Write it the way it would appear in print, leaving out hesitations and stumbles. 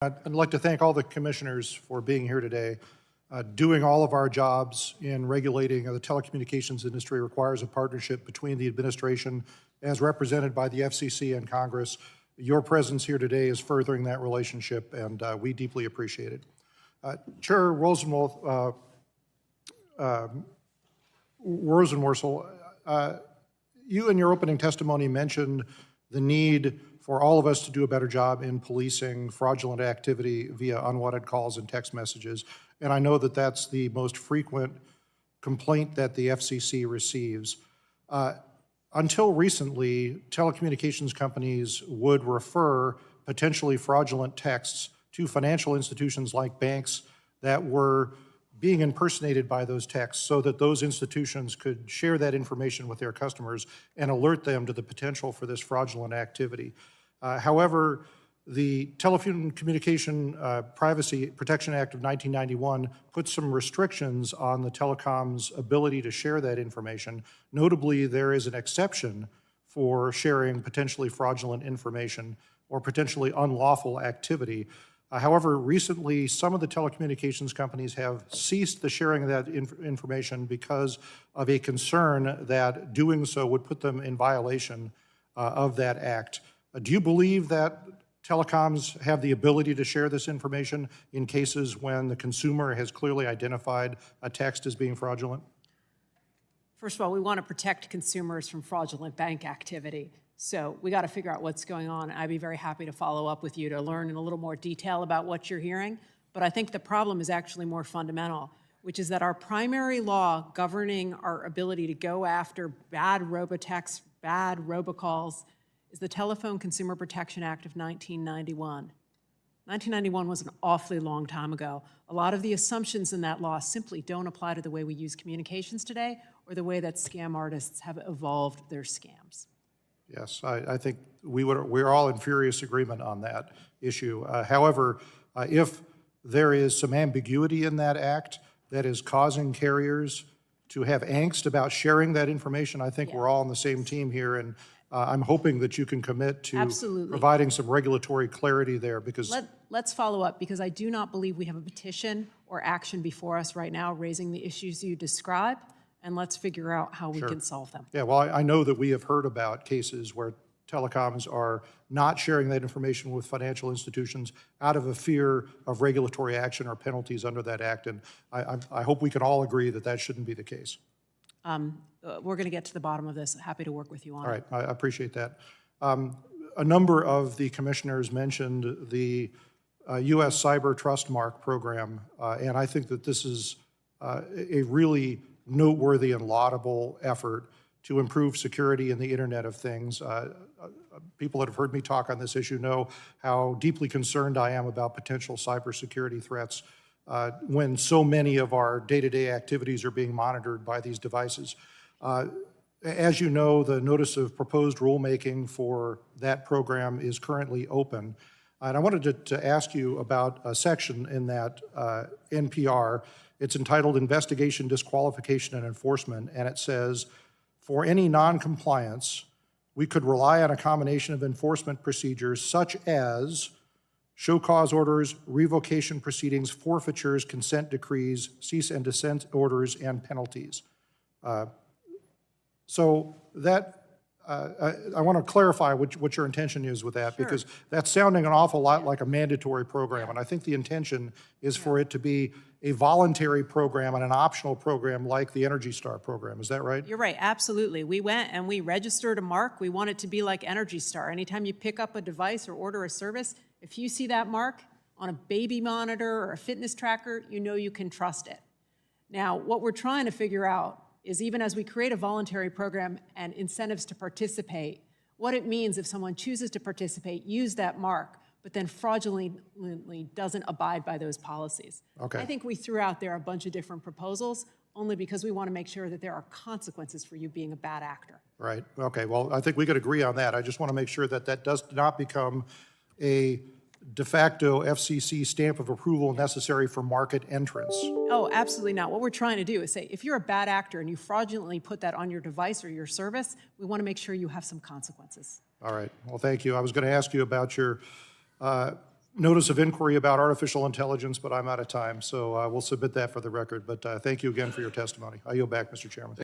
I'd like to thank all the commissioners for being here today. Doing all of our jobs in regulating the telecommunications industry requires a partnership between the administration as represented by the FCC and Congress. Your presence here today is furthering that relationship, and we deeply appreciate it. Chair Rosenworcel, you in your opening testimony mentioned the need for all of us to do a better job in policing fraudulent activity via unwanted calls and text messages. And I know that that's the most frequent complaint that the FCC receives. Until recently, telecommunications companies would refer potentially fraudulent texts to financial institutions like banks that were being impersonated by those texts so that those institutions could share that information with their customers and alert them to the potential for this fraudulent activity. However, the Telecommunication Privacy Protection Act of 1991 puts some restrictions on the telecom's ability to share that information. Notably, there is an exception for sharing potentially fraudulent information or potentially unlawful activity. However, recently, some of the telecommunications companies have ceased the sharing of that information because of a concern that doing so would put them in violation of that act. Do you believe that telecoms have the ability to share this information in cases when the consumer has clearly identified a text as being fraudulent? First of all, we want to protect consumers from fraudulent bank activity. So we got to figure out what's going on. I'd be very happy to follow up with you to learn in a little more detail about what you're hearing. But I think the problem is actually more fundamental, which is that our primary law governing our ability to go after bad robotexts, bad robocalls, is the Telephone Consumer Protection Act of 1991. 1991 was an awfully long time ago. A lot of the assumptions in that law simply don't apply to the way we use communications today or the way that scam artists have evolved their scams. Yes, I think we're all in furious agreement on that issue. However, if there is some ambiguity in that act that is causing carriers to have angst about sharing that information, I think we're all on the same team here, and I'm hoping that you can commit to providing some regulatory clarity there, because let's follow up, because I do not believe we have a petition or action before us right now raising the issues you describe, and let's figure out how we can solve them. Yeah, well, I know that we have heard about cases where telecoms are not sharing that information with financial institutions out of a fear of regulatory action or penalties under that act, and I hope we can all agree that that shouldn't be the case. We're going to get to the bottom of this. Happy to work with you on it. All right, I appreciate that. A number of the commissioners mentioned the U.S. Cyber Trust Mark program, and I think that this is a really noteworthy and laudable effort to improve security in the Internet of Things. People that have heard me talk on this issue know how deeply concerned I am about potential cybersecurity threats when so many of our day-to-day activities are being monitored by these devices. As you know, the notice of proposed rulemaking for that program is currently open. And I wanted to ask you about a section in that NPR. It's entitled Investigation, Disqualification, and Enforcement, and it says, for any non-compliance, we could rely on a combination of enforcement procedures such as show cause orders, revocation proceedings, forfeitures, consent decrees, cease and desist orders, and penalties. So that, I want to clarify what your intention is with that, because that's sounding an awful lot like a mandatory program, and I think the intention is for it to be a voluntary program and an optional program like the Energy Star program. Is that right? You're right, absolutely. We went and we registered a mark. We want it to be like Energy Star. Anytime you pick up a device or order a service, if you see that mark on a baby monitor or a fitness tracker, you know you can trust it. Now, what we're trying to figure out is, even as we create a voluntary program and incentives to participate, what it means if someone chooses to participate, use that mark, but then fraudulently doesn't abide by those policies. Okay. I think we threw out there a bunch of different proposals only because we want to make sure that there are consequences for you being a bad actor. Right. Okay. Well, I think we could agree on that. I just want to make sure that that does not become a de facto FCC stamp of approval necessary for market entrance. Oh, absolutely not. What we're trying to do is say, if you're a bad actor and you fraudulently put that on your device or your service, we want to make sure you have some consequences. All right. Well, thank you. I was going to ask you about your notice of inquiry about artificial intelligence, but I'm out of time, so we'll submit that for the record. But thank you again for your testimony. I yield back, Mr. Chairman.